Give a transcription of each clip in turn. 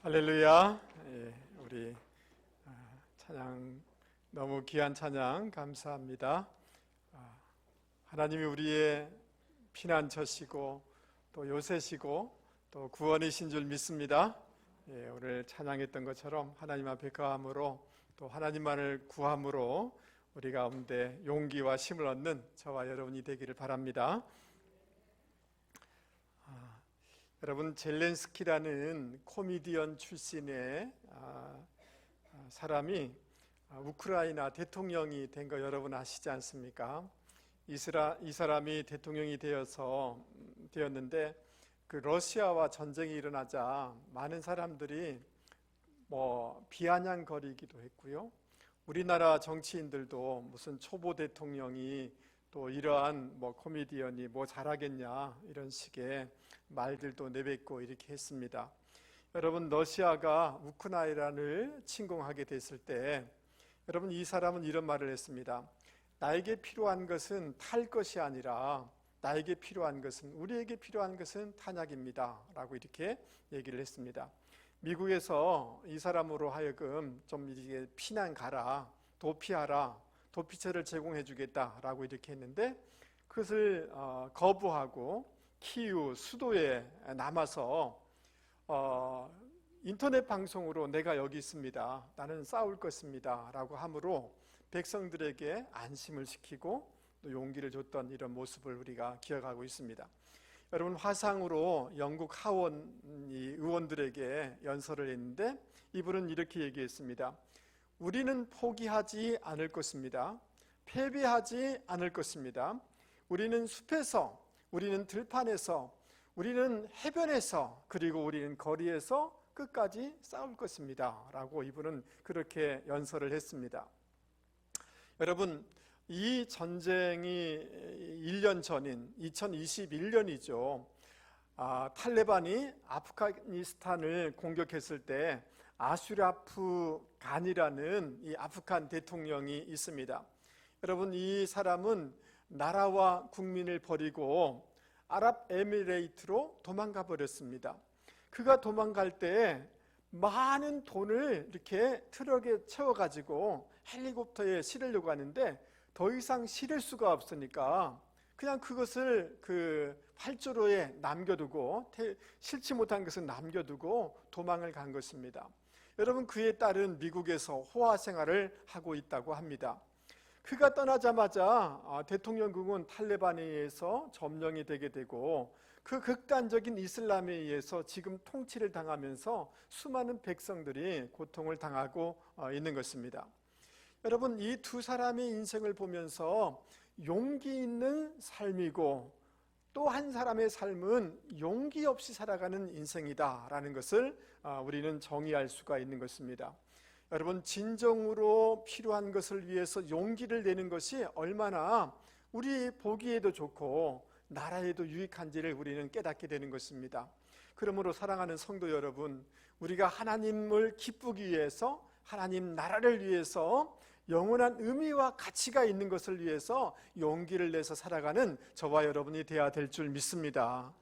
할렐루야. 우리 찬양, 너무 귀한 찬양 감사합니다. 하나님이 우리의 피난처시고 또 요새시고 또 구원이신 줄 믿습니다. 오늘 찬양했던 것처럼 하나님 앞에 거함으로 또 하나님만을 구함으로 우리 가운데 용기와 힘을 얻는 저와 여러분이 되기를 바랍니다. 여러분, 젤렌스키라는 코미디언 출신의 사람이 우크라이나 대통령이 된 거 여러분 아시지 않습니까? 이 사람이 대통령이 되었는데 그 러시아와 전쟁이 일어나자 많은 사람들이 비아냥거리기도 했고요. 우리나라 정치인들도 무슨 초보 대통령이 또 이러한 코미디언이 잘하겠냐 이런 식의 말들도 내뱉고 이렇게 했습니다. 여러분, 러시아가 우크라이나를 침공하게 됐을 때 여러분, 이 사람은 이런 말을 했습니다. 나에게 필요한 것은 탈 것이 아니라 나에게 필요한 것은, 우리에게 필요한 것은 탄약입니다 라고 이렇게 얘기를 했습니다. 미국에서 이 사람으로 하여금 좀 이제 피난 가라, 도피하라, 도피처를 제공해 주겠다라고 이렇게 했는데 그것을 거부하고 키이우 수도에 남아서 인터넷 방송으로 내가 여기 있습니다, 나는 싸울 것입니다 라고 함으로 백성들에게 안심을 시키고 또 용기를 줬던 이런 모습을 우리가 기억하고 있습니다. 여러분, 화상으로 영국 하원 의원들에게 연설을 했는데 이분은 이렇게 얘기했습니다. 우리는 포기하지 않을 것입니다. 패배하지 않을 것입니다. 우리는 숲에서, 우리는 들판에서, 우리는 해변에서, 그리고 우리는 거리에서 끝까지 싸울 것입니다 라고 이분은 그렇게 연설을 했습니다. 여러분, 이 전쟁이 1년 전인 2021년이죠. 탈레반이 아프가니스탄을 공격했을 때 아슈라프 간이라는 이 아프간 대통령이 있습니다. 여러분, 이 사람은 나라와 국민을 버리고 아랍에미레이트로 도망가 버렸습니다. 그가 도망갈 때 많은 돈을 이렇게 트럭에 채워가지고 헬리콥터에 실으려고 하는데 더 이상 실을 수가 없으니까 그냥 그것을 그 활주로에 남겨두고, 실지 못한 것을 남겨두고 도망을 간 것입니다. 여러분, 그에 따른 미국에서 호화 생활을 하고 있다고 합니다. 그가 떠나자마자 대통령궁은 탈레반에 의해서 점령이 되게 되고 그 극단적인 이슬람에 의해서 지금 통치를 당하면서 수많은 백성들이 고통을 당하고 있는 것입니다. 여러분, 이 두 사람의 인생을 보면서 용기 있는 삶이고 또 한 사람의 삶은 용기 없이 살아가는 인생이다라는 것을 우리는 정의할 수가 있는 것입니다. 여러분, 진정으로 필요한 것을 위해서 용기를 내는 것이 얼마나 우리 보기에도 좋고 나라에도 유익한지를 우리는 깨닫게 되는 것입니다. 그러므로 사랑하는 성도 여러분, 우리가 하나님을 기쁘기 위해서, 하나님 나라를 위해서, 영원한 의미와 가치가 있는 것을 위해서 용기를 내서 살아가는 저와 여러분이 되어야 될 줄 믿습니다.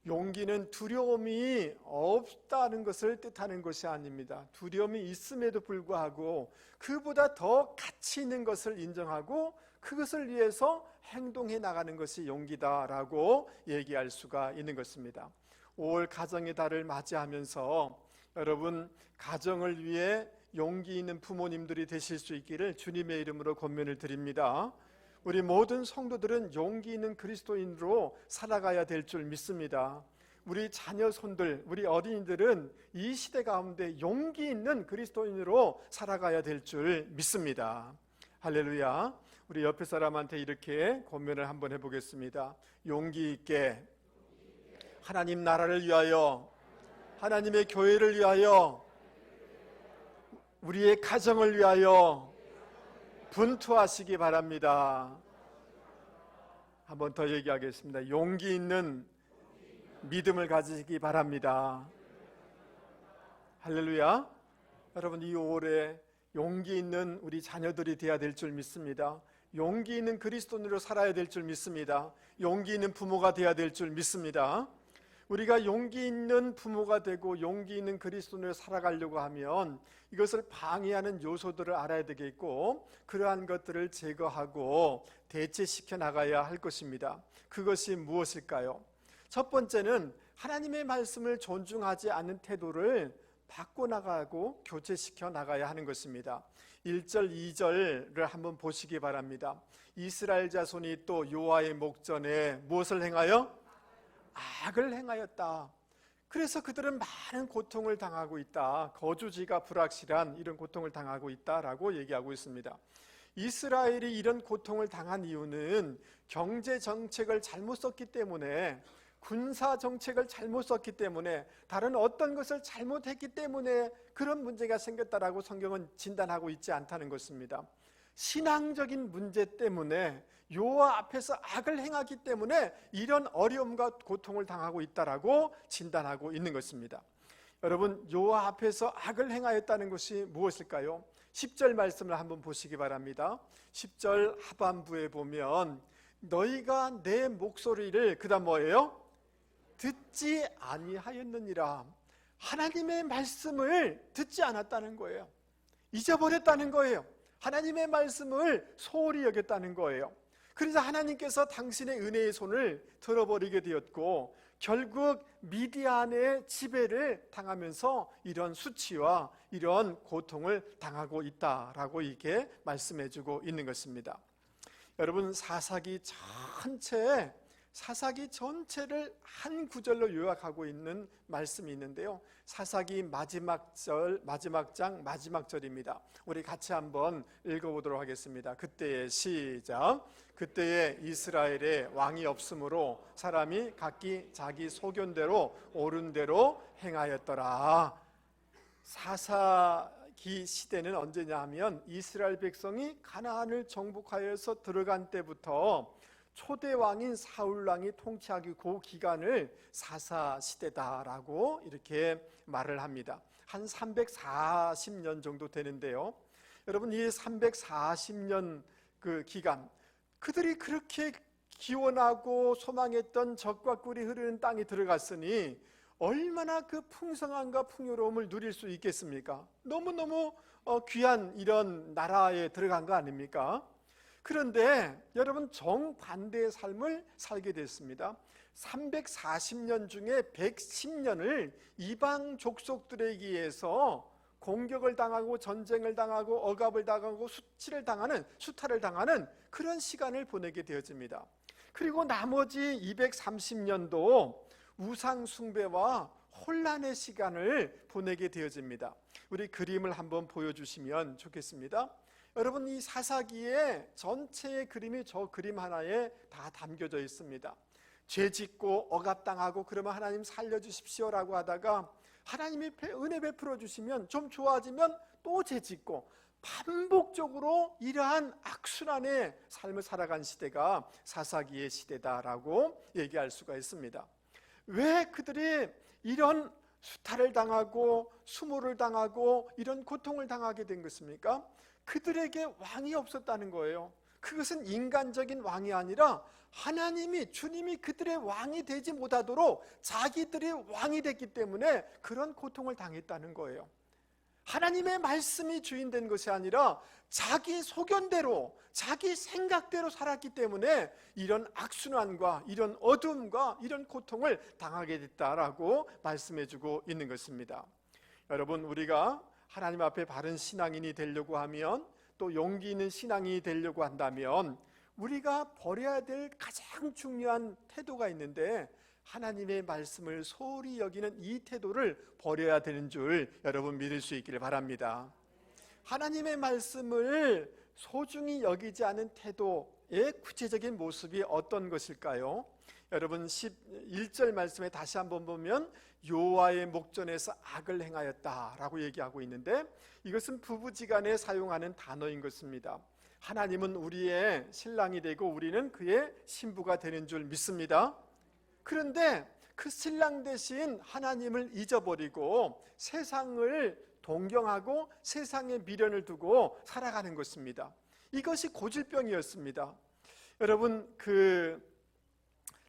용기는 두려움이 없다는 것을 뜻하는 것이 아닙니다. 두려움이 있음에도 불구하고 그보다 더 가치 있는 것을 인정하고 그것을 위해서 행동해 나가는 것이 용기다라고 얘기할 수가 있는 것입니다. 5월 가정의 달을 맞이하면서 여러분, 가정을 위해 용기 있는 부모님들이 되실 수 있기를 주님의 이름으로 권면을 드립니다. 우리 모든 성도들은 용기 있는 그리스도인으로 살아가야 될 줄 믿습니다. 우리 자녀손들, 우리 어린이들은 이 시대 가운데 용기 있는 그리스도인으로 살아가야 될 줄 믿습니다. 할렐루야. 우리 옆에 사람한테 이렇게 권면을 한번 해보겠습니다. 용기 있게 하나님 나라를 위하여, 하나님의 교회를 위하여, 우리의 가정을 위하여 분투하시기 바랍니다. 한 번 더 얘기하겠습니다. 용기 있는 믿음을 가지시기 바랍니다. 할렐루야. 여러분, 이 5월에 용기 있는 우리 자녀들이 되어야 될 줄 믿습니다. 용기 있는 그리스도인으로 살아야 될 줄 믿습니다. 용기 있는 부모가 되어야 될 줄 믿습니다. 우리가 용기 있는 부모가 되고 용기 있는 그리스도인으로 살아가려고 하면 이것을 방해하는 요소들을 알아야 되겠고, 그러한 것들을 제거하고 대체시켜 나가야 할 것입니다. 그것이 무엇일까요? 첫 번째는 하나님의 말씀을 존중하지 않는 태도를 바꿔나가고 교체시켜 나가야 하는 것입니다. 1절 2절을 한번 보시기 바랍니다. 이스라엘 자손이 또 여호와의 목전에 무엇을 행하여? 악을 행하였다. 그래서 그들은 많은 고통을 당하고 있다. 거주지가 불확실한 이런 고통을 당하고 있다라고 얘기하고 있습니다. 이스라엘이 이런 고통을 당한 이유는 경제 정책을 잘못 썼기 때문에, 군사 정책을 잘못 썼기 때문에, 다른 어떤 것을 잘못했기 때문에 그런 문제가 생겼다라고 성경은 진단하고 있지 않다는 것입니다. 신앙적인 문제 때문에, 여호와 앞에서 악을 행하기 때문에 이런 어려움과 고통을 당하고 있다라고 진단하고 있는 것입니다. 여러분, 여호와 앞에서 악을 행하였다는 것이 무엇일까요? 10절 말씀을 한번 보시기 바랍니다. 10절 하반부에 보면 너희가 내 목소리를, 그 다음 뭐예요? 듣지 아니하였느니라. 하나님의 말씀을 듣지 않았다는 거예요. 잊어버렸다는 거예요. 하나님의 말씀을 소홀히 여겼다는 거예요. 그래서 하나님께서 당신의 은혜의 손을 들어버리게 되었고, 결국 미디안의 지배를 당하면서 이런 수치와 이런 고통을 당하고 있다라고 이게 말씀해주고 있는 것입니다. 여러분, 사사기 전체를 한 구절로 요약하고 있는 말씀이 있는데요, 사사기 마지막 장 마지막 절입니다. 우리 같이 한번 읽어보도록 하겠습니다. 그때의 시작. 그때에 이스라엘에 왕이 없으므로 사람이 각기 자기 소견대로 옳은 대로 행하였더라. 사사기 시대는 언제냐 하면 이스라엘 백성이 가나안을 정복하여서 들어간 때부터 초대 왕인 사울 왕이 통치하기 그 기간을 사사 시대다라고 이렇게 말을 합니다. 한 340년 정도 되는데요, 여러분, 이 340년 그 기간, 그들이 그렇게 기원하고 소망했던 젖과 꿀이 흐르는 땅에 들어갔으니 얼마나 그 풍성함과 풍요로움을 누릴 수 있겠습니까? 너무너무 귀한 이런 나라에 들어간 거 아닙니까? 그런데 여러분, 정반대의 삶을 살게 됐습니다. 340년 중에 110년을 이방 족속들에게 의해서 공격을 당하고 전쟁을 당하고 억압을 당하고 수탈을 당하는 그런 시간을 보내게 되어집니다. 그리고 나머지 230년도 우상 숭배와 혼란의 시간을 보내게 되어집니다. 우리 그림을 한번 보여주시면 좋겠습니다. 여러분, 이 사사기의 전체의 그림이 저 그림 하나에 다 담겨져 있습니다. 죄짓고 억압당하고 그러면 하나님 살려주십시오라고 하다가 하나님이 은혜 베풀어 주시면 좀 좋아지면 또 죄짓고, 반복적으로 이러한 악순환의 삶을 살아간 시대가 사사기의 시대다라고 얘기할 수가 있습니다. 왜 그들이 이런 수탈을 당하고 수모를 당하고 이런 고통을 당하게 된 것입니까? 그들에게 왕이 없었다는 거예요. 그것은 인간적인 왕이 아니라 하나님이, 주님이 그들의 왕이 되지 못하도록 자기들이 왕이 됐기 때문에 그런 고통을 당했다는 거예요. 하나님의 말씀이 주인된 것이 아니라 자기 소견대로, 자기 생각대로 살았기 때문에 이런 악순환과 이런 어둠과 이런 고통을 당하게 됐다라고 말씀해주고 있는 것입니다. 여러분, 우리가 하나님 앞에 바른 신앙인이 되려고 하면, 또 용기 있는 신앙인이 되려고 한다면 우리가 버려야 될 가장 중요한 태도가 있는데, 하나님의 말씀을 소홀히 여기는 이 태도를 버려야 되는 줄 여러분 믿을 수 있기를 바랍니다. 하나님의 말씀을 소중히 여기지 않은 태도의 구체적인 모습이 어떤 것일까요? 여러분, 11절 말씀에 다시 한번 보면 여호와의 목전에서 악을 행하였다라고 얘기하고 있는데, 이것은 부부지간에 사용하는 단어인 것입니다. 하나님은 우리의 신랑이 되고 우리는 그의 신부가 되는 줄 믿습니다. 그런데 그 신랑 대신 하나님을 잊어버리고 세상을 동경하고 세상에 미련을 두고 살아가는 것입니다. 이것이 고질병이었습니다. 여러분,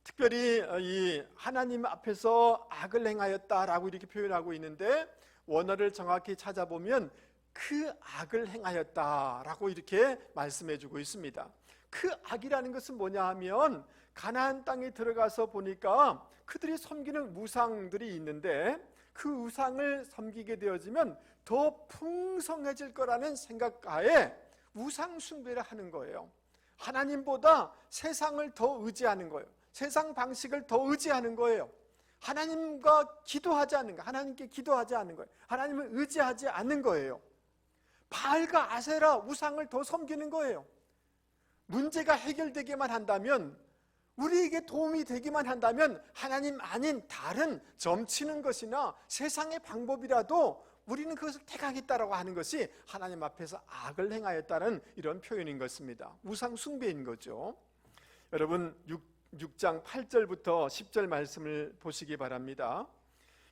특별히 이 하나님 앞에서 악을 행하였다라고 이렇게 표현하고 있는데, 원어를 정확히 찾아보면 그 악을 행하였다라고 이렇게 말씀해 주고 있습니다. 그 악이라는 것은 뭐냐 하면, 가나안 땅에 들어가서 보니까 그들이 섬기는 우상들이 있는데, 그 우상을 섬기게 되어지면 더 풍성해질 거라는 생각하에 우상 숭배를 하는 거예요. 하나님보다 세상을 더 의지하는 거예요. 세상 방식을 더 의지하는 거예요. 하나님과 기도하지 않는 거예요. 하나님께 기도하지 않는 거예요. 하나님을 의지하지 않는 거예요. 바알과 아세라 우상을 더 섬기는 거예요. 문제가 해결되기만 한다면, 우리에게 도움이 되기만 한다면, 하나님 아닌 다른 점치는 것이나 세상의 방법이라도 우리는 그것을 택하겠다라고 하는 것이 하나님 앞에서 악을 행하였다는 이런 표현인 것입니다. 우상 숭배인 거죠. 여러분 6장 8절부터 10절 말씀을 보시기 바랍니다.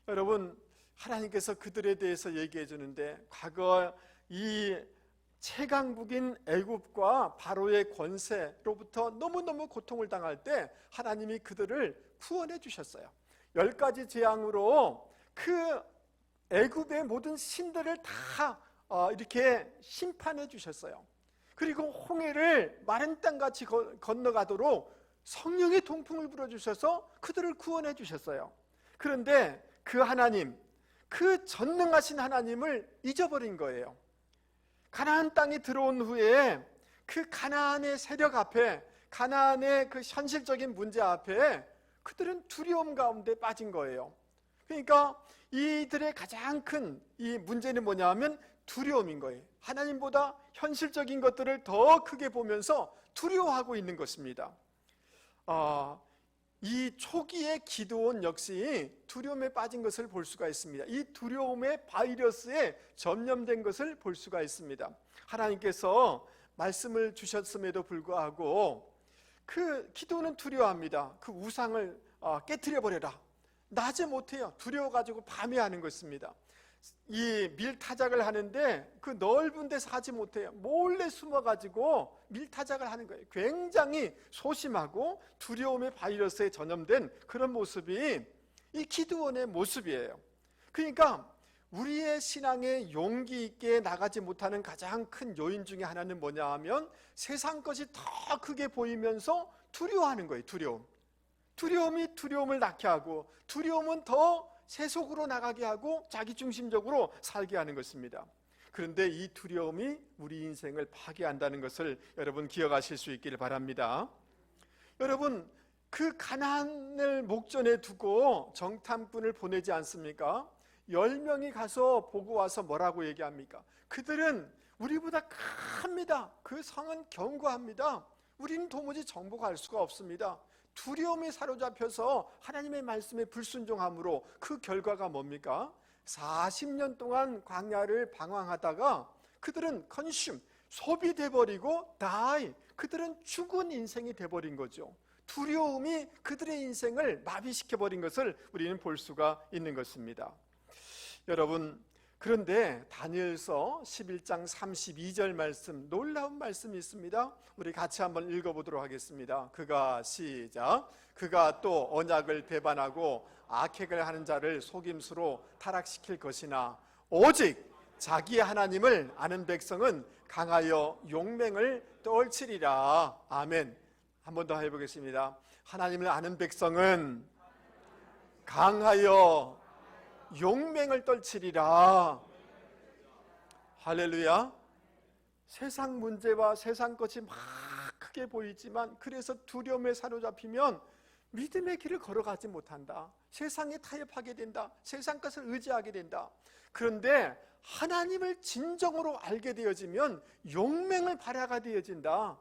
여러분, 하나님께서 그들에 대해서 얘기해 주는데, 과거 이 최강국인 애굽과 바로의 권세로부터 너무너무 고통을 당할 때 하나님이 그들을 구원해 주셨어요. 10가지 재앙으로 그 애굽의 모든 신들을 다 이렇게 심판해 주셨어요. 그리고 홍해를 마른 땅같이 건너가도록 성령의 동풍을 불어주셔서 그들을 구원해 주셨어요. 그런데 그 하나님, 그 전능하신 하나님을 잊어버린 거예요. 가나안 땅에 들어온 후에 그 가나안의 세력 앞에, 가나안의 그 현실적인 문제 앞에 그들은 두려움 가운데 빠진 거예요. 그러니까 이들의 가장 큰 이 문제는 뭐냐 하면 두려움인 거예요. 하나님보다 현실적인 것들을 더 크게 보면서 두려워하고 있는 것입니다. 이 초기의 기드온 역시 두려움에 빠진 것을 볼 수가 있습니다. 이 두려움의 바이러스에 전염된 것을 볼 수가 있습니다. 하나님께서 말씀을 주셨음에도 불구하고 그 기드온은 두려워합니다. 그 우상을 깨트려 버려라. 낮에 못해요. 두려워가지고 밤에 하는 것입니다. 이 밀타작을 하는데 그 넓은 데서 하지 못해요. 몰래 숨어가지고 밀타작을 하는 거예요. 굉장히 소심하고 두려움의 바이러스에 전염된 그런 모습이 이 기드온의 모습이에요. 그러니까 우리의 신앙에 용기 있게 나가지 못하는 가장 큰 요인 중에 하나는 뭐냐 하면, 세상 것이 더 크게 보이면서 두려워하는 거예요. 두려움이 두려움을 낳게 하고, 두려움은 더 세속으로 나가게 하고 자기중심적으로 살게 하는 것입니다. 그런데 이 두려움이 우리 인생을 파괴한다는 것을 여러분 기억하실 수 있기를 바랍니다. 여러분, 그 가나안을 목전에 두고 정탐꾼을 보내지 않습니까? 10명이 가서 보고 와서 뭐라고 얘기합니까? 그들은 우리보다 큽니다. 그 성은 견고합니다. 우리는 도무지 정복할 수가 없습니다. 두려움에 사로잡혀서 하나님의 말씀에 불순종함으로 그 결과가 뭡니까? 40년 동안 광야를 방황하다가 그들은 소비돼 버리고 그들은 죽은 인생이 돼 버린 거죠. 두려움이 그들의 인생을 마비시켜 버린 것을 우리는 볼 수가 있는 것입니다. 여러분, 그런데 다니엘서 11장 32절 말씀, 놀라운 말씀이 있습니다. 우리 같이 한번 읽어보도록 하겠습니다. 그가 또 언약을 배반하고 악행을 하는 자를 속임수로 타락시킬 것이나, 오직 자기 하나님을 아는 백성은 강하여 용맹을 떨치리라. 아멘. 한 번 더 해보겠습니다. 하나님을 아는 백성은 강하여 용맹을 떨치리라. 할렐루야. 세상 문제와 세상 것이 막 크게 보이지만, 그래서 두려움에 사로잡히면 믿음의 길을 걸어가지 못한다. 세상에 타협하게 된다. 세상 것을 의지하게 된다. 그런데 하나님을 진정으로 알게 되어지면 용맹을 발휘하게 되어진다.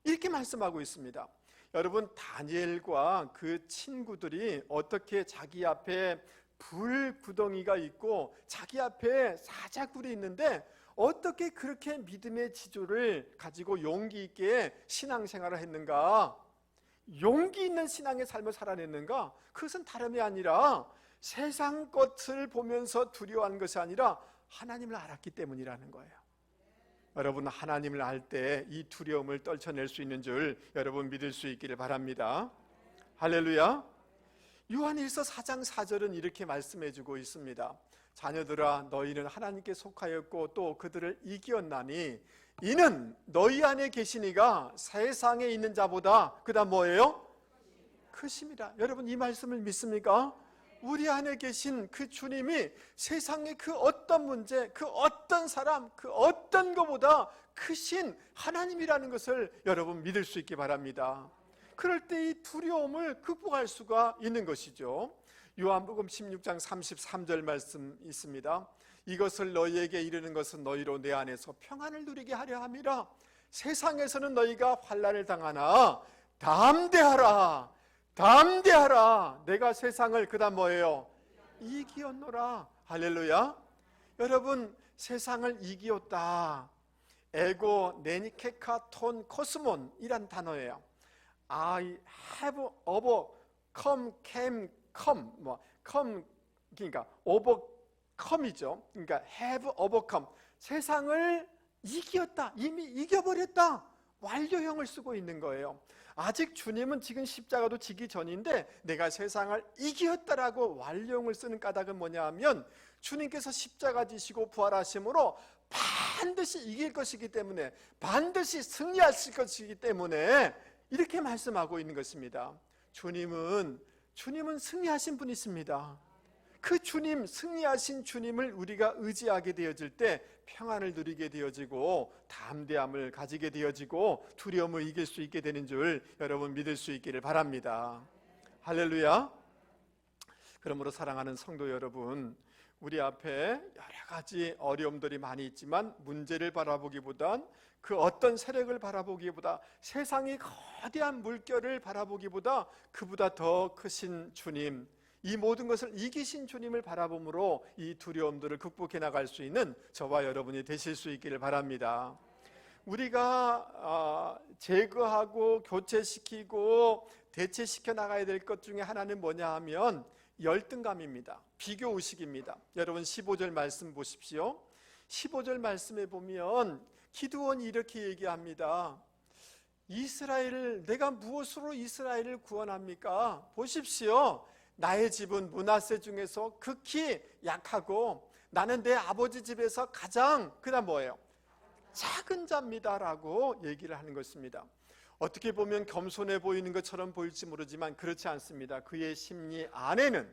이렇게 말씀하고 있습니다. 여러분, 다니엘과 그 친구들이 어떻게 자기 앞에 불구덩이가 있고 자기 앞에 사자굴이 있는데 어떻게 그렇게 믿음의 지조를 가지고 용기 있게 신앙생활을 했는가? 용기 있는 신앙의 삶을 살아냈는가? 그것은 다름이 아니라 세상 것을 보면서 두려워하는 것이 아니라 하나님을 알았기 때문이라는 거예요. 여러분, 하나님을 알 때 이 두려움을 떨쳐낼 수 있는 줄 여러분 믿을 수 있기를 바랍니다. 할렐루야. 요한일서 4장 4절은 이렇게 말씀해 주고 있습니다. 자녀들아, 너희는 하나님께 속하였고 또 그들을 이기었나니 이는 너희 안에 계시니가 세상에 있는 자보다 그다음 뭐예요? 크심이라. 여러분, 이 말씀을 믿습니까? 우리 안에 계신 그 주님이 세상의 그 어떤 문제, 그 어떤 사람, 그 어떤 것보다 크신 하나님이라는 것을 여러분 믿을 수 있기 바랍니다. 그럴 때 이 두려움을 극복할 수가 있는 것이죠. 요한복음 16장 33절 말씀 있습니다. 이것을 너희에게 이르는 것은 너희로 내 안에서 평안을 누리게 하려 함이라. 세상에서는 너희가 환난을 당하나 담대하라, 담대하라. 내가 세상을 그다음 뭐예요? 이기었노라. 할렐루야. 여러분, 세상을 이기었다. 에고 네니케카톤 코스몬이란 단어예요. I have overcome, come, 그러니까 overcome이죠. 그러니까 have overcome, 세상을 이기었다, 이미 이겨버렸다, 완료형을 쓰고 있는 거예요. 아직 주님은 지금 십자가도 지기 전인데 내가 세상을 이기었다라고 완료형을 쓰는 까닭은 뭐냐 하면 주님께서 십자가 지시고 부활하심으로 반드시 이길 것이기 때문에, 반드시 승리하실 것이기 때문에 이렇게 말씀하고 있는 것입니다. 주님은 승리하신 분이십니다. 그 주님, 승리하신 주님을 우리가 의지하게 되어질 때 평안을 누리게 되어지고 담대함을 가지게 되어지고 두려움을 이길 수 있게 되는 줄 여러분 믿을 수 있기를 바랍니다. 할렐루야. 그러므로 사랑하는 성도 여러분, 우리 앞에 여러 가지 어려움들이 많이 있지만 문제를 바라보기보단, 그 어떤 세력을 바라보기보다, 세상의 거대한 물결을 바라보기보다 그보다 더 크신 주님, 이 모든 것을 이기신 주님을 바라봄으로 이 두려움들을 극복해 나갈 수 있는 저와 여러분이 되실 수 있기를 바랍니다. 우리가 제거하고 교체시키고 대체시켜 나가야 될 것 중에 하나는 뭐냐 하면 열등감입니다. 비교의식입니다. 여러분 15절 말씀 보십시오. 15절 말씀에 보면 기드온이 이렇게 얘기합니다. 내가 무엇으로 이스라엘을 구원합니까? 보십시오. 나의 집은 므낫세 중에서 극히 약하고 나는 내 아버지 집에서 가장 그다음 뭐예요? 작은 자입니다라고 얘기를 하는 것입니다. 어떻게 보면 겸손해 보이는 것처럼 보일지 모르지만 그렇지 않습니다. 그의 심리 안에는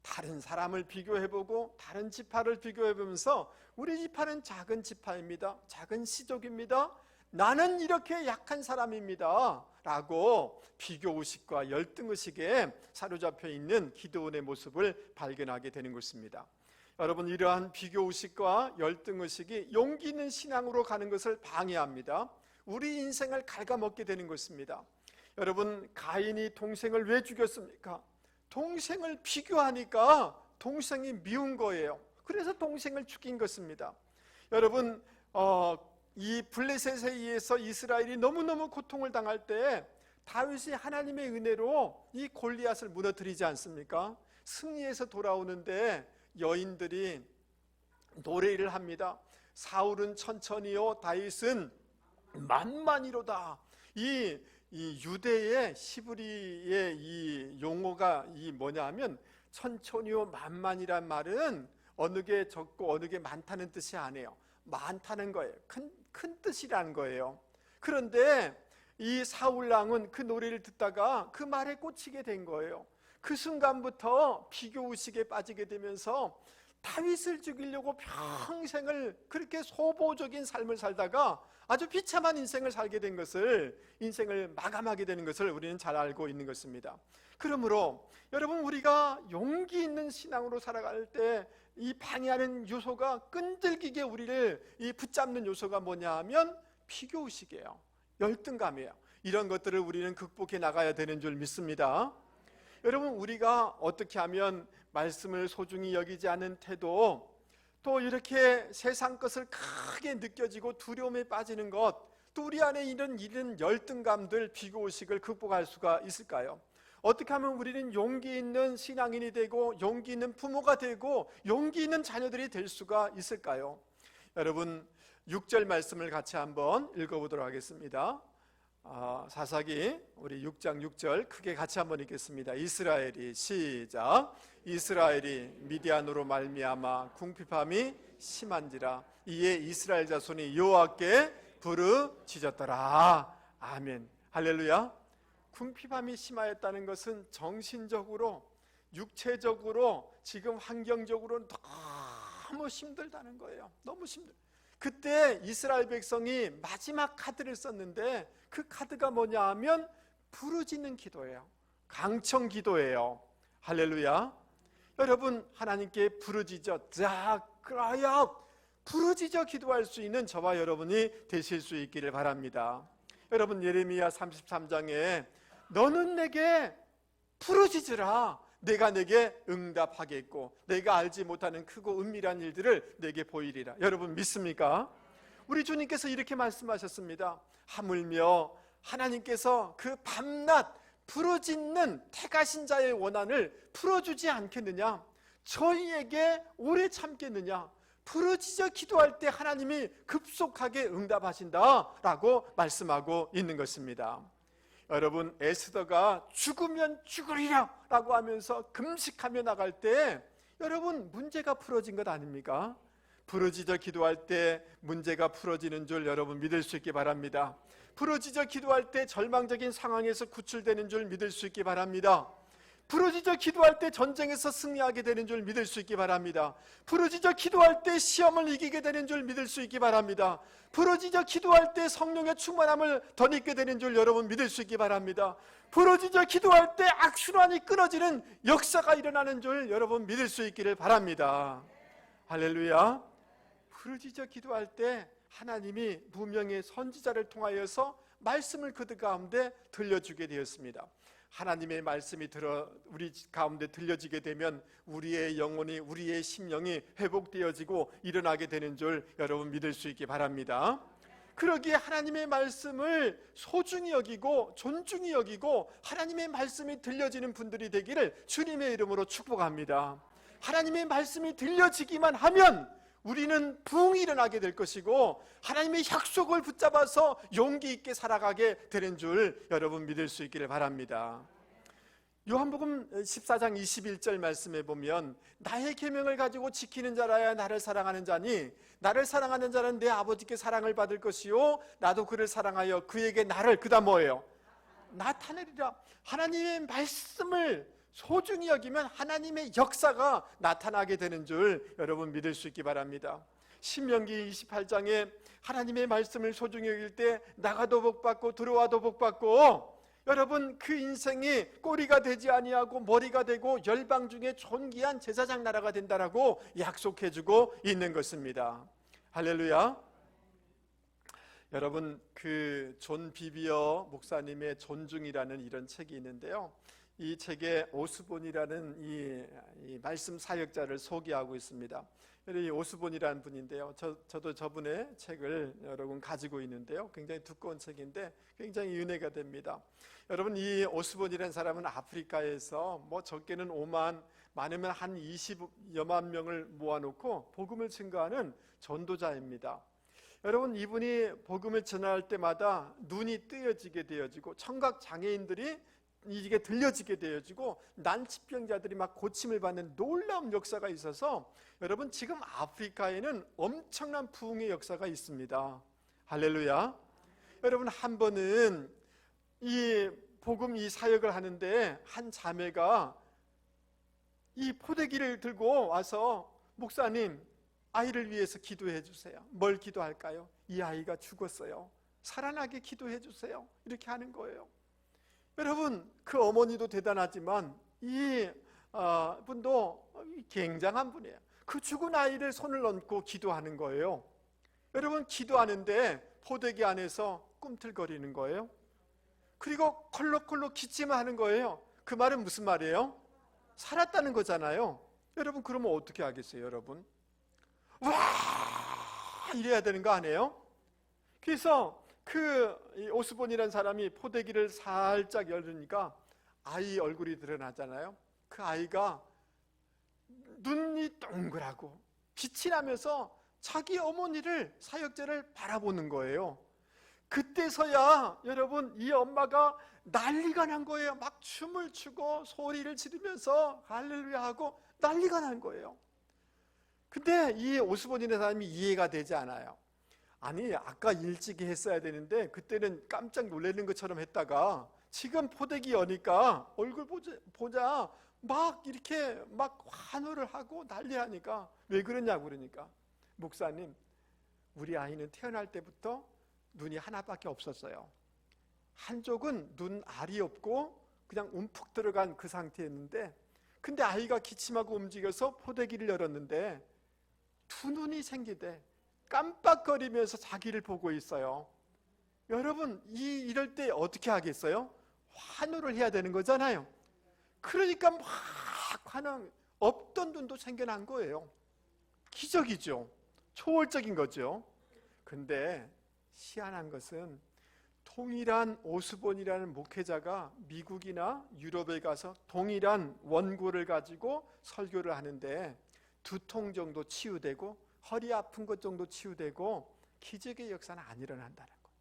다른 사람을 비교해보고 다른 지파를 비교해보면서 우리 지파는 작은 지파입니다, 작은 시족입니다, 나는 이렇게 약한 사람입니다 라고 비교의식과 열등의식에 사로잡혀 있는 기드온의 모습을 발견하게 되는 것입니다. 여러분, 이러한 비교의식과 열등의식이 용기 있는 신앙으로 가는 것을 방해합니다. 우리 인생을 갉아먹게 되는 것입니다. 여러분, 가인이 동생을 왜 죽였습니까? 동생을 비교하니까 동생이 미운 거예요. 그래서 동생을 죽인 것입니다. 여러분, 이 블레셋에 의해서 이스라엘이 너무너무 고통을 당할 때 다윗이 하나님의 은혜로 이 골리앗을 무너뜨리지 않습니까? 승리해서 돌아오는데 여인들이 노래를 합니다. 사울은 천천히요, 다윗은 만만히로다. 이 유대의 시브리의 이 용어가 뭐냐 하면 천천히요 만만이란 말은 어느 게 적고 어느 게 많다는 뜻이 아니에요. 많다는 거예요. 큰 뜻이라는 거예요. 그런데 이 사울왕은 그 노래를 듣다가 그 말에 꽂히게 된 거예요. 그 순간부터 비교의식에 빠지게 되면서 다윗을 죽이려고 평생을 그렇게 소보적인 삶을 살다가 아주 비참한 인생을 살게 된 것을, 인생을 마감하게 되는 것을 우리는 잘 알고 있는 것입니다. 그러므로 여러분, 우리가 용기 있는 신앙으로 살아갈 때 이 방해하는 요소가, 끈질기게 우리를 이 붙잡는 요소가 뭐냐 하면 비교의식이에요. 열등감이에요. 이런 것들을 우리는 극복해 나가야 되는 줄 믿습니다. 여러분, 우리가 어떻게 하면 말씀을 소중히 여기지 않은 태도, 또 이렇게 세상 것을 크게 느껴지고 두려움에 빠지는 것, 또 우리 안에 이런 열등감들, 비교의식을 극복할 수가 있을까요? 어떻게 하면 우리는 용기 있는 신앙인이 되고 용기 있는 부모가 되고 용기 있는 자녀들이 될 수가 있을까요? 여러분, 6절 말씀을 같이 한번 읽어보도록 하겠습니다. 사사기 우리 6장 6절 크게 같이 한번 읽겠습니다. 이스라엘이 시작. 이스라엘이 미디안으로 말미암아 궁핍함이 심한지라 이에 이스라엘 자손이 여호와께 부르짖었더라. 아멘. 할렐루야. 궁핍함이 심하였다는 것은 정신적으로 육체적으로 지금 환경적으로 너무 힘들다는 거예요. 너무 힘들. 그때 이스라엘 백성이 마지막 카드를 썼는데 그 카드가 뭐냐 하면 부르짖는 기도예요. 강청 기도예요. 할렐루야. 여러분 하나님께 부르짖어 부르짖어 기도할 수 있는 저와 여러분이 되실 수 있기를 바랍니다. 여러분 예레미야 33장에 너는 내게 부르짖으라 내가 내게 응답하겠고 내가 알지 못하는 크고 은밀한 일들을 내게 보이리라. 여러분 믿습니까? 우리 주님께서 이렇게 말씀하셨습니다. 하물며 하나님께서 그 밤낮 부르짖는 택하신 자의 원한을 풀어주지 않겠느냐? 저희에게 오래 참겠느냐? 부르짖어 기도할 때 하나님이 급속하게 응답하신다라고 말씀하고 있는 것입니다. 여러분 에스더가 죽으면 죽으리라 라고 하면서 금식하며 나갈 때 여러분 문제가 풀어진 것 아닙니까? 부르짖어 기도할 때 문제가 풀어지는 줄 여러분 믿을 수 있기 바랍니다. 부르짖어 기도할 때 절망적인 상황에서 구출되는 줄 믿을 수 있기 바랍니다. 부르짖어 기도할 때 전쟁에서 승리하게 되는 줄 믿을 수 있기 바랍니다. 부르짖어 기도할 때 시험을 이기게 되는 줄 믿을 수 있기 바랍니다. 부르짖어 기도할 때 성령의 충만함을 덧입게 되는 줄 여러분 믿을 수 있기 바랍니다. 부르짖어 기도할 때 악순환이 끊어지는 역사가 일어나는 줄 여러분 믿을 수 있기를 바랍니다. 할렐루야. 부르짖어 기도할 때 하나님이 무명의 선지자를 통하여서 말씀을 그들 가운데 들려주게 되었습니다. 하나님의 말씀이 우리 가운데 들려지게 되면 우리의 영혼이 우리의 심령이 회복되어지고 일어나게 되는 줄 여러분 믿을 수 있기 바랍니다. 그러기에 하나님의 말씀을 소중히 여기고 존중히 여기고 하나님의 말씀이 들려지는 분들이 되기를 주님의 이름으로 축복합니다. 하나님의 말씀이 들려지기만 하면 우리는 부흥이 일어나게 될 것이고 하나님의 약속을 붙잡아서 용기 있게 살아가게 되는 줄 여러분 믿을 수 있기를 바랍니다. 요한복음 14장 21절 말씀에 보면 나의 계명을 가지고 지키는 자라야 나를 사랑하는 자니 나를 사랑하는 자는 내 아버지께 사랑을 받을 것이요 나도 그를 사랑하여 그에게 나를 그다음 뭐예요? 나타내리라. 하나님의 말씀을 소중히 여기면 하나님의 역사가 나타나게 되는 줄 여러분 믿을 수 있기 바랍니다. 신명기 28장에 하나님의 말씀을 소중히 여길 때 나가도 복받고 들어와도 복받고 여러분 그 인생이 꼬리가 되지 아니하고 머리가 되고 열방 중에 존귀한 제사장 나라가 된다라고 약속해주고 있는 것입니다. 할렐루야. 여러분 그 존 비비어 목사님의 존중이라는 이런 책이 있는데요. 이 책에 오스본이라는 이 말씀 사역자를 소개하고 있습니다. 이 오스본이라는 분인데요. 저도 저분의 책을 여러분 가지고 있는데요. 굉장히 두꺼운 책인데 굉장히 은혜가 됩니다. 여러분 이 오스본이라는 사람은 아프리카에서 뭐 적게는 5만 많으면 한 20여만 명을 모아놓고 복음을 증거하는 전도자입니다. 여러분 이분이 복음을 전할 때마다 눈이 뜨여지게 되어지고 청각 장애인들이 이게 들려지게 되어지고 난치병자들이 막 고침을 받는 놀라운 역사가 있어서 여러분 지금 아프리카에는 엄청난 부흥의 역사가 있습니다. 할렐루야. 여러분 한 번은 이 복음 이 사역을 하는데 한 자매가 이 포대기를 들고 와서 목사님 아이를 위해서 기도해 주세요. 뭘 기도할까요? 이 아이가 죽었어요. 살아나게 기도해 주세요. 이렇게 하는 거예요. 여러분 그 어머니도 대단하지만 이 분도 굉장한 분이에요. 그 죽은 아이를 손을 얹고 기도하는 거예요. 여러분 기도하는데 포대기 안에서 꿈틀거리는 거예요. 그리고 콜록콜록 기침을 하는 거예요. 그 말은 무슨 말이에요? 살았다는 거잖아요. 여러분 그러면 어떻게 하겠어요? 여러분 와 이래야 되는 거 아니에요? 그래서 그 오스본이라는 사람이 포대기를 살짝 열으니까 아이 얼굴이 드러나잖아요. 그 아이가 눈이 동그랗고 빛이 나면서 자기 어머니를 사역자를 바라보는 거예요. 그때서야 여러분 이 엄마가 난리가 난 거예요. 막 춤을 추고 소리를 지르면서 할렐루야 하고 난리가 난 거예요. 근데 이 오스본이라는 사람이 이해가 되지 않아요. 아니, 아까 일찍 했어야 되는데 그때는 깜짝 놀라는 것처럼 했다가 지금 포대기 여니까 얼굴 보자 막 이렇게 막 환호를 하고 난리하니까 왜 그러냐고. 그러니까 목사님, 우리 아이는 태어날 때부터 눈이 하나밖에 없었어요. 한쪽은 눈 알이 없고 그냥 움푹 들어간 그 상태였는데, 근데 아이가 기침하고 움직여서 포대기를 열었는데 두 눈이 생기대 깜빡거리면서 자기를 보고 있어요. 여러분, 이럴 때 어떻게 하겠어요? 환호를 해야 되는 거잖아요. 그러니까 막 환호, 없던 눈도 생겨난 거예요. 기적이죠. 초월적인 거죠. 근데 희한한 것은 동일한 오스본이라는 목회자가 미국이나 유럽에 가서 동일한 원고를 가지고 설교를 하는데 두통 정도 치유되고 허리 아픈 것 정도 치유되고 기적의 역사는 안 일어난다는 거예요.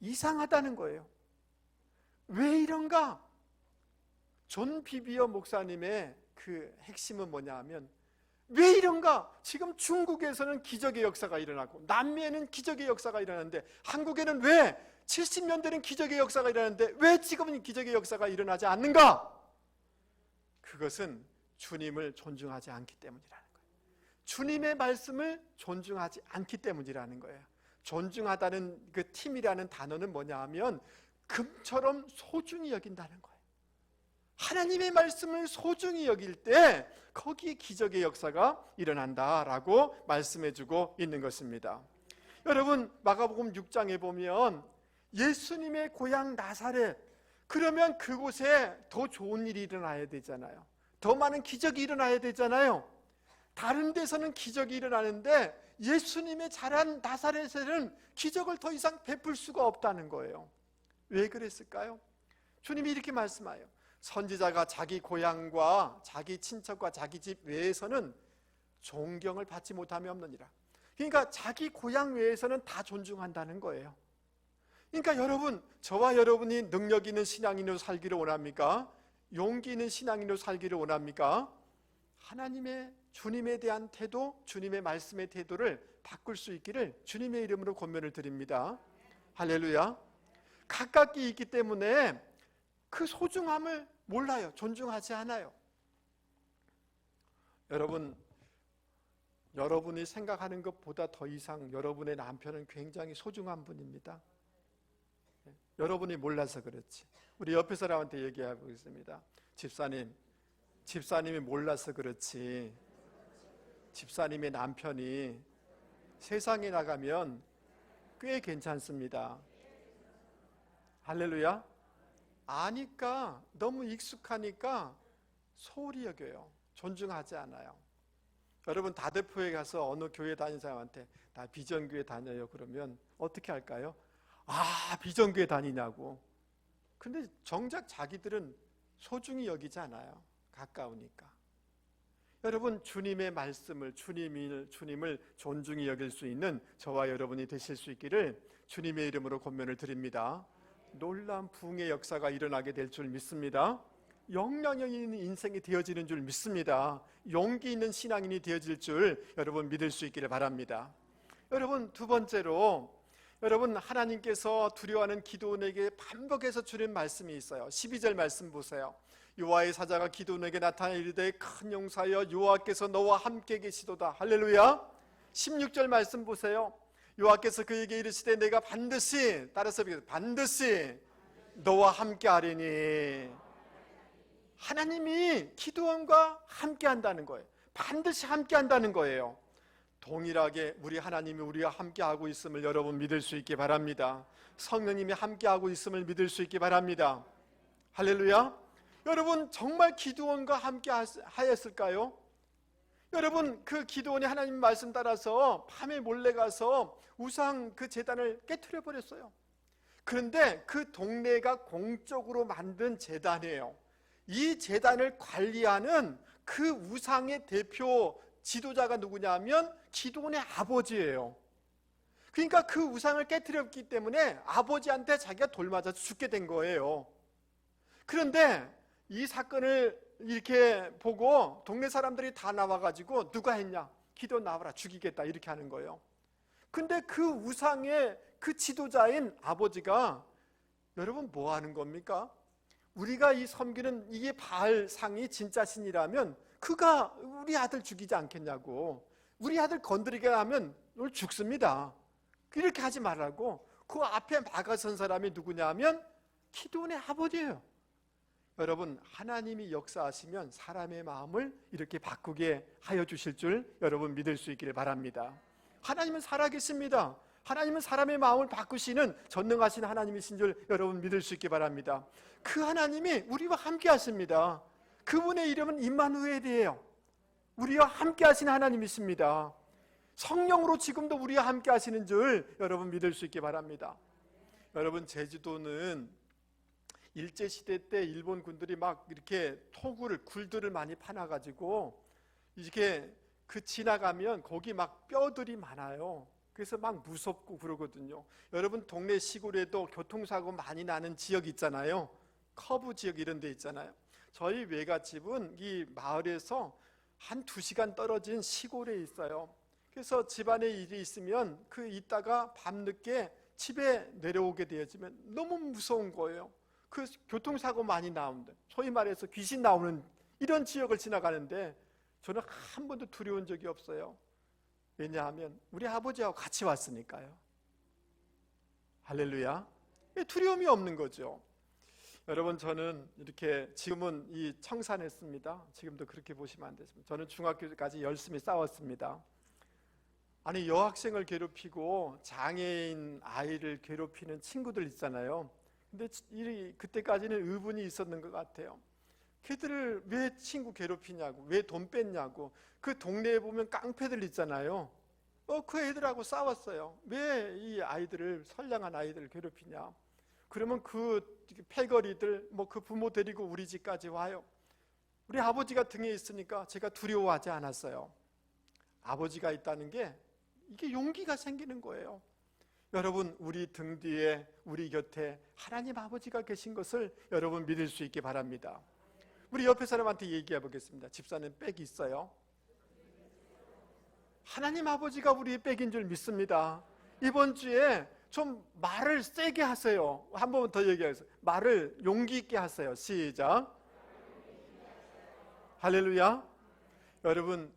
이상하다는 거예요. 왜 이런가? 존 비비어 목사님의 그 핵심은 뭐냐 하면, 왜 이런가? 지금 중국에서는 기적의 역사가 일어나고 남미에는 기적의 역사가 일어나는데 한국에는 왜 70년대는 기적의 역사가 일어나는데 왜 지금은 기적의 역사가 일어나지 않는가? 그것은 주님을 존중하지 않기 때문이라는 거예요. 주님의 말씀을 존중하지 않기 때문이라는 거예요. 존중하다는 그 팀이라는 단어는 뭐냐 하면 금처럼 소중히 여긴다는 거예요. 하나님의 말씀을 소중히 여길 때 거기에 기적의 역사가 일어난다라고 말씀해주고 있는 것입니다. 여러분, 마가복음 6장에 보면 예수님의 고향 나사렛, 그러면 그곳에 더 좋은 일이 일어나야 되잖아요. 더 많은 기적이 일어나야 되잖아요. 다른 데서는 기적이 일어나는데 예수님의 자란 나사렛에는 기적을 더 이상 베풀 수가 없다는 거예요. 왜 그랬을까요? 주님이 이렇게 말씀하여, 선지자가 자기 고향과 자기 친척과 자기 집 외에서는 존경을 받지 못함이 없느니라. 그러니까 자기 고향 외에서는 다 존중한다는 거예요. 그러니까 여러분, 저와 여러분이 능력 있는 신앙인으로 살기를 원합니까? 용기 있는 신앙인으로 살기를 원합니까? 하나님의, 주님에 대한 태도, 주님의 말씀의 태도를 바꿀 수 있기를 주님의 이름으로 권면을 드립니다. 할렐루야. 가깝게 있기 때문에 그 소중함을 몰라요. 존중하지 않아요. 여러분이 생각하는 것보다 더 이상 여러분의 남편은 굉장히 소중한 분입니다. 여러분이 몰라서 그렇지. 우리 옆에 사람한테 얘기하고 있습니다. 집사님이 몰라서 그렇지. 집사님의 남편이 세상에 나가면 꽤 괜찮습니다. 할렐루야. 아니까, 너무 익숙하니까 소홀히 여겨요. 존중하지 않아요. 여러분, 다대포에 가서 어느 교회 다니는 사람한테 나 비전교회 다녀요 그러면 어떻게 할까요? 아, 비전교회 다니냐고. 근데 정작 자기들은 소중히 여기지 않아요. 가까우니까. 여러분, 주님의 말씀을, 주님을 존중히 여길 수 있는 저와 여러분이 되실 수 있기를 주님의 이름으로 권면을 드립니다. 놀라운 부흥의 역사가 일어나게 될 줄 믿습니다. 영향력 있는 인생이 되어지는 줄 믿습니다. 용기 있는 신앙인이 되어질 줄 여러분 믿을 수 있기를 바랍니다. 여러분, 두 번째로, 여러분, 하나님께서 두려워하는 기드온에게 반복해서 주는 말씀이 있어요. 12절 말씀 보세요. 여호와의 사자가 기드온에게 나타나 이르되 큰 용사여 여호와께서 너와 함께 계시도다. 할렐루야. 16절 말씀 보세요. 여호와께서 그에게 이르시되 내가 반드시, 따라서 반드시 너와 함께 하리니. 하나님이 기드온과 함께 한다는 거예요. 반드시 함께 한다는 거예요. 동일하게 우리 하나님이 우리와 함께 하고 있음을 여러분 믿을 수 있기 바랍니다. 성령님이 함께 하고 있음을 믿을 수 있기 바랍니다. 할렐루야. 여러분, 정말 기드온과 함께 하였을까요? 여러분, 그 기드온이 하나님 말씀 따라서 밤에 몰래 가서 우상 그 제단을 깨트려 버렸어요. 그런데 그 동네가 공적으로 만든 제단이에요. 이 제단을 관리하는 그 우상의 대표 지도자가 누구냐 하면 기드온의 아버지예요. 그러니까 그 우상을 깨뜨렸기 때문에 아버지한테 자기가 돌 맞아서 죽게 된 거예요. 그런데 이 사건을 이렇게 보고 동네 사람들이 다 나와가지고 누가 했냐? 기도 나와라, 죽이겠다, 이렇게 하는 거예요. 근데 그 우상의 그 지도자인 아버지가, 여러분 뭐 하는 겁니까? 우리가 이 섬기는 이게 바알 상이 진짜 신이라면 그가 우리 아들 죽이지 않겠냐고, 우리 아들 건드리게 하면 오늘 죽습니다, 이렇게 하지 말라고 그 앞에 막아선 사람이 누구냐면 기드온의 아버지예요. 여러분, 하나님이 역사하시면 사람의 마음을 이렇게 바꾸게 하여 주실 줄 여러분 믿을 수 있기를 바랍니다. 하나님은 살아계십니다. 하나님은 사람의 마음을 바꾸시는 전능하신 하나님이신 줄 여러분 믿을 수 있기 바랍니다. 그 하나님이 우리와 함께 하십니다. 그분의 이름은 임마누엘이에요. 우리와 함께 하신 하나님이십니다. 성령으로 지금도 우리와 함께 하시는 줄 여러분 믿을 수 있기 바랍니다. 여러분, 제주도는 일제시대 때 일본 군들이 막 이렇게 토구를, 굴들을 많이 파놔가지고 이렇게 그 지나가면 거기 막 뼈들이 많아요. 그래서 막 무섭고 그러거든요. 여러분, 동네 시골에도 교통사고 많이 나는 지역 있잖아요. 커브 지역 이런 데 있잖아요. 저희 외갓집은 이 마을에서 한 2시간 떨어진 시골에 있어요. 그래서 집안에 일이 있으면 그 있다가 밤늦게 집에 내려오게 되어지면 너무 무서운 거예요. 그 교통사고 많이 나오는데, 소위 말해서 귀신 나오는 이런 지역을 지나가는데 저는 한 번도 두려운 적이 없어요. 왜냐하면 우리 아버지하고 같이 왔으니까요. 할렐루야. 두려움이 없는 거죠. 여러분, 저는 이렇게 지금은 이 청산했습니다. 지금도 그렇게 보시면 안 되십니다. 저는 중학교까지 열심히 싸웠습니다. 아니, 여학생을 괴롭히고 장애인 아이를 괴롭히는 친구들 있잖아요. 근데 그때까지는 의문이 있었는 것 같아요. 걔들을 왜 친구 괴롭히냐고, 왜 돈 뺐냐고. 그 동네에 보면 깡패들 있잖아요. 그 애들하고 싸웠어요. 왜 이 아이들을, 선량한 아이들을 괴롭히냐. 그러면 그 패거리들 그 부모 데리고 우리 집까지 와요. 우리 아버지가 등에 있으니까 제가 두려워하지 않았어요. 아버지가 있다는 게 이게 용기가 생기는 거예요. 여러분, 우리 등 뒤에, 우리 곁에 하나님 아버지가 계신 것을 여러분 믿을 수 있기 바랍니다. 우리 옆에 사람한테 얘기해 보겠습니다. 집사는 백이 있어요? 하나님 아버지가 우리의 백인 줄 믿습니다. 이번 주에 좀 말을 세게 하세요. 한 번 더 얘기하세요. 말을 용기 있게 하세요. 시작. 할렐루야. 여러분,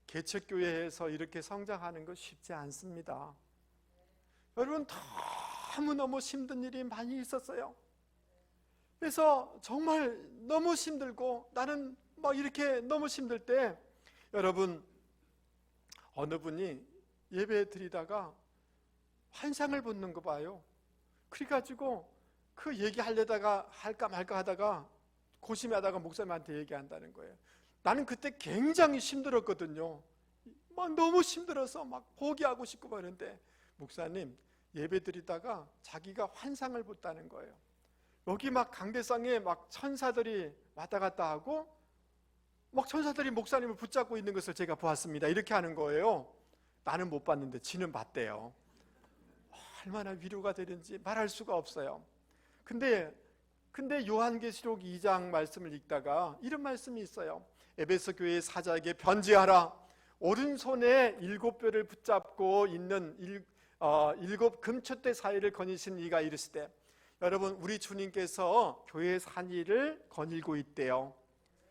개척교회에서 이렇게 성장하는 거 쉽지 않습니다. 여러분, 너무너무 힘든 일이 많이 있었어요. 그래서 정말 너무 힘들고 나는 막 이렇게 너무 힘들 때, 여러분, 어느 분이 예배 드리다가 환상을 보는 거 봐요. 그래가지고 그 얘기하려다가 할까 말까 하다가 고심하다가 목사님한테 얘기한다는 거예요. 나는 그때 굉장히 힘들었거든요. 막 너무 힘들어서 막 포기하고 싶고 그러는데, 목사님, 예배 드리다가 자기가 환상을 봤다는 거예요. 여기 막 강대상에 막 천사들이 왔다 갔다 하고 막 천사들이 목사님을 붙잡고 있는 것을 제가 보았습니다, 이렇게 하는 거예요. 나는 못 봤는데 지는 봤대요. 얼마나 위로가 되는지 말할 수가 없어요. 근데 요한계시록 2장 말씀을 읽다가 이런 말씀이 있어요. 에베소 교회 사자에게 편지하라. 오른손에 7뼈를 붙잡고 있는 7 금촛대 사이를 거니신 이가 이르시되, 여러분, 우리 주님께서 교회 산이를 거닐고 있대요.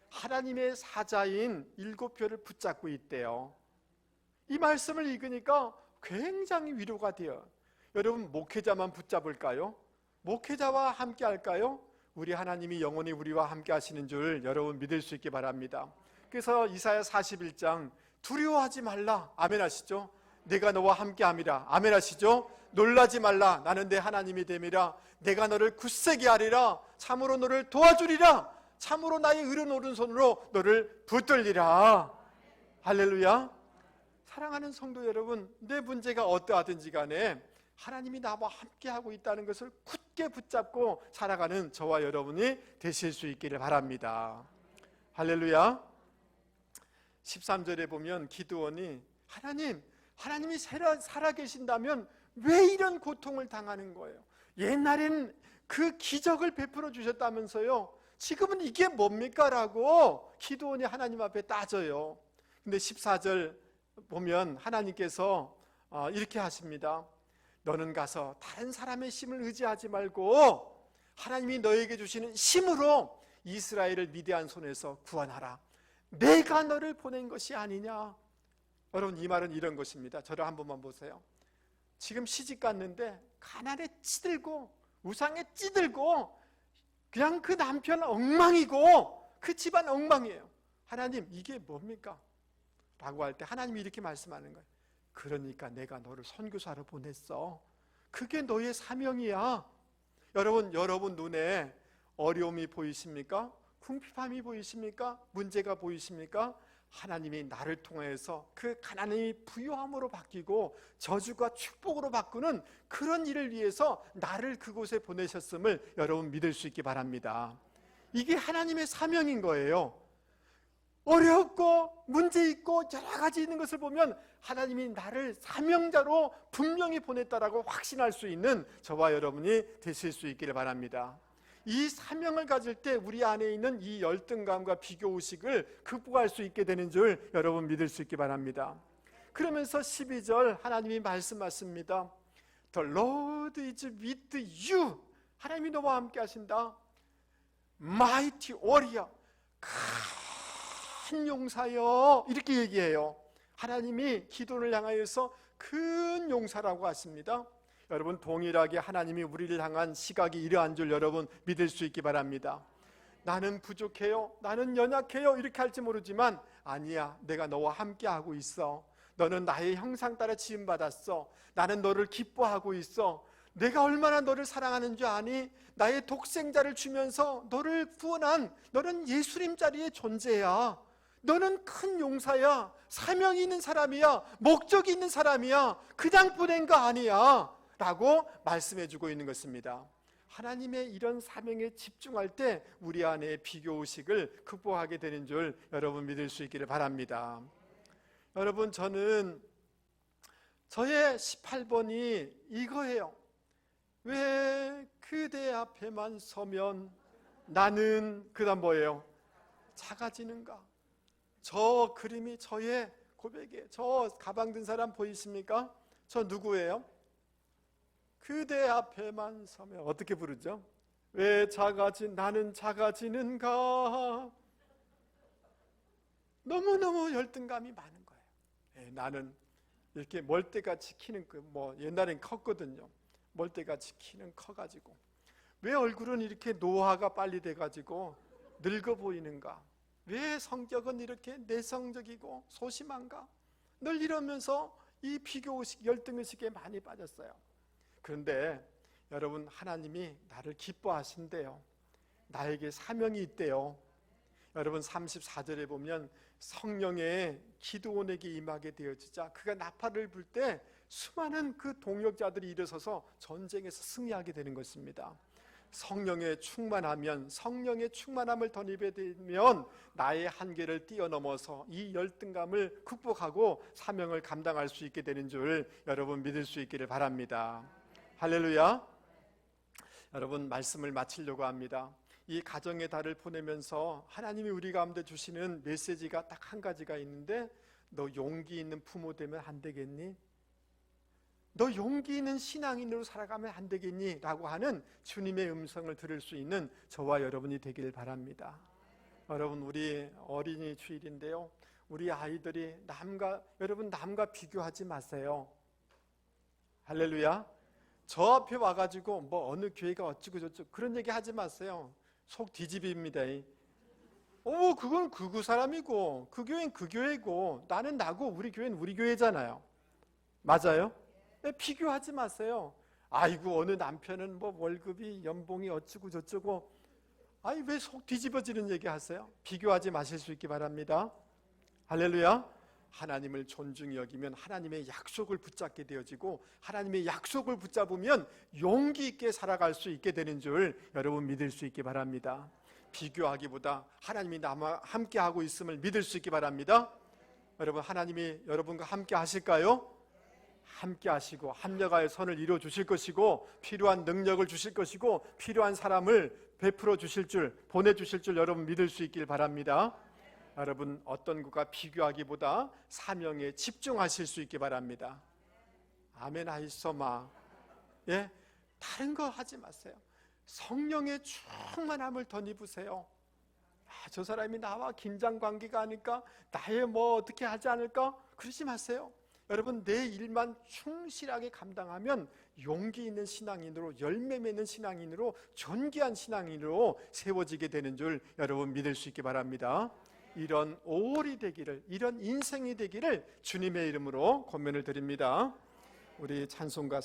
하나님의 사자인 7뼈를 붙잡고 있대요. 이 말씀을 읽으니까 굉장히 위로가 돼요. 여러분, 목회자만 붙잡을까요? 목회자와 함께 할까요? 우리 하나님이 영원히 우리와 함께 하시는 줄 여러분 믿을 수 있기 바랍니다. 그래서 이사야 41장, 두려워하지 말라, 아멘 하시죠? 내가 너와 함께 함이라, 아멘 하시죠? 놀라지 말라, 나는 내 하나님이 됨이라. 내가 너를 굳세게 하리라. 참으로 너를 도와주리라. 참으로 나의 의로운 오른손으로 너를 붙들리라. 할렐루야. 사랑하는 성도 여러분, 내 문제가 어떠하든지 간에 하나님이 나와 함께하고 있다는 것을 굳게 붙잡고 살아가는 저와 여러분이 되실 수 있기를 바랍니다. 할렐루야. 13절에 보면 기드온이 하나님이 살아계신다면 왜 이런 고통을 당하는 거예요? 옛날에는 그 기적을 베풀어 주셨다면서요, 지금은 이게 뭡니까? 라고 기드온이 하나님 앞에 따져요. 근데 14절 보면 하나님께서 이렇게 하십니다. 너는 가서 다른 사람의 힘을 의지하지 말고 하나님이 너에게 주시는 힘으로 이스라엘을 미디안 손에서 구원하라. 내가 너를 보낸 것이 아니냐. 여러분, 이 말은 이런 것입니다. 저를 한 번만 보세요. 지금 시집 갔는데 가난에 찌들고 우상에 찌들고 그냥 그 남편 엉망이고 그 집안 엉망이에요. 하나님, 이게 뭡니까? 라고 할 때 하나님이 이렇게 말씀하는 거예요. 그러니까 내가 너를 선교사로 보냈어. 그게 너의 사명이야. 여러분 눈에 어려움이 보이십니까? 궁핍함이 보이십니까? 문제가 보이십니까? 하나님이 나를 통해서 그 가난이 부요함으로 바뀌고 저주가 축복으로 바꾸는 그런 일을 위해서 나를 그곳에 보내셨음을 여러분 믿을 수 있기 바랍니다. 이게 하나님의 사명인 거예요. 어렵고 문제 있고 여러 가지 있는 것을 보면 하나님이 나를 사명자로 분명히 보냈다라고 확신할 수 있는 저와 여러분이 되실 수 있기를 바랍니다. 이 사명을 가질 때 우리 안에 있는 이 열등감과 비교의식을 극복할 수 있게 되는 줄 여러분 믿을 수 있기 바랍니다. 그러면서 12절 하나님이 말씀하십니다. The Lord is with you. 하나님이 너와 함께 하신다. Mighty warrior. 큰 용사여. 이렇게 얘기해요. 하나님이 기도를 향하여서 큰 용사라고 하십니다. 여러분, 동일하게 하나님이 우리를 향한 시각이 이러한 줄 여러분 믿을 수 있기 바랍니다. 나는 부족해요, 나는 연약해요 이렇게 할지 모르지만 아니야, 내가 너와 함께 하고 있어. 너는 나의 형상 따라 지음받았어. 나는 너를 기뻐하고 있어. 내가 얼마나 너를 사랑하는 줄 아니? 나의 독생자를 주면서 너를 구원한 너는 예수님 자리의 존재야. 너는 큰 용사야. 사명이 있는 사람이야. 목적이 있는 사람이야. 그냥 보낸 거 아니야 라고 말씀해주고 있는 것입니다. 하나님의 이런 사명에 집중할 때 우리 안에 비교의식을 극복하게 되는 줄 여러분 믿을 수 있기를 바랍니다. 여러분, 저는 저의 18번이 이거예요. 왜 그대 앞에만 서면 나는 그다음 뭐예요? 작아지는가? 저 그림이 저의 고백이에요. 저 가방 든 사람 보이십니까? 저 누구예요? 그대 앞에만 서면 어떻게 부르죠? 왜 나는 작아지는가? 너무너무 열등감이 많은 거예요. 나는 이렇게 멀대같이 키는 옛날엔 컸거든요. 멀대같이 키는 커가지고 왜 얼굴은 이렇게 노화가 빨리 돼가지고 늙어 보이는가? 왜 성격은 이렇게 내성적이고 소심한가? 늘 이러면서 이 비교의식, 열등의식에 많이 빠졌어요. 그런데 여러분, 하나님이 나를 기뻐하신대요. 나에게 사명이 있대요. 여러분, 34절에 보면 성령의 기드온에게 임하게 되어지자 그가 나팔을 불 때 수많은 그 동역자들이 일어서서 전쟁에서 승리하게 되는 것입니다. 성령에 충만하면, 성령의 충만함을 덧입게 되면 나의 한계를 뛰어넘어서 이 열등감을 극복하고 사명을 감당할 수 있게 되는 줄 여러분 믿을 수 있기를 바랍니다. 할렐루야. 여러분, 말씀을 마치려고 합니다. 이 가정의 달을 보내면서 하나님이 우리 가운데 주시는 메시지가 딱 한 가지가 있는데, 너 용기 있는 부모 되면 안 되겠니? 너 용기 있는 신앙인으로 살아가면 안 되겠니? 라고 하는 주님의 음성을 들을 수 있는 저와 여러분이 되길 바랍니다. 여러분, 우리 어린이 주일인데요, 우리 아이들이 남과 비교하지 마세요. 할렐루야. 저 앞에 와가지고 어느 교회가 어찌고 저쩌고 그런 얘기 하지 마세요. 속 뒤집입니다. 그건 그 사람이고 그 교회는 그 교회고 나는 나고 우리 교회는 우리 교회잖아요. 맞아요? 비교하지 마세요. 아이고, 어느 남편은 월급이 연봉이 어찌고 저쩌고. 왜 속 뒤집어지는 얘기 하세요? 비교하지 마실 수 있기 바랍니다. 할렐루야. 하나님을 존중히 여기면 하나님의 약속을 붙잡게 되어지고, 하나님의 약속을 붙잡으면 용기 있게 살아갈 수 있게 되는 줄 여러분 믿을 수 있기 바랍니다. 비교하기보다 하나님이 나와 함께 하고 있음을 믿을 수 있기 바랍니다. 여러분, 하나님이 여러분과 함께 하실까요? 함께 하시고 합력하여 선을 이루어 주실 것이고 필요한 능력을 주실 것이고 필요한 사람을 베풀어 주실 줄, 보내 주실 줄 여러분 믿을 수 있길 바랍니다. 여러분 어떤 것과 비교하기보다 사명에 집중하실 수 있기 바랍니다. 아멘 하이소마. 예, 다른 거 하지 마세요. 성령의 충만함을 덧입으세요. 저 사람이 나와 긴장 관계가 아닐까? 나의 뭐 어떻게 하지 않을까? 그러지 마세요. 여러분 내 일만 충실하게 감당하면 용기 있는 신앙인으로, 열매 맺는 신앙인으로, 존귀한 신앙인으로 세워지게 되는 줄 여러분 믿을 수 있기 바랍니다. 이런 5월이 되기를, 이런 인생이 되기를 주님의 이름으로 권면을 드립니다. 우리 찬송가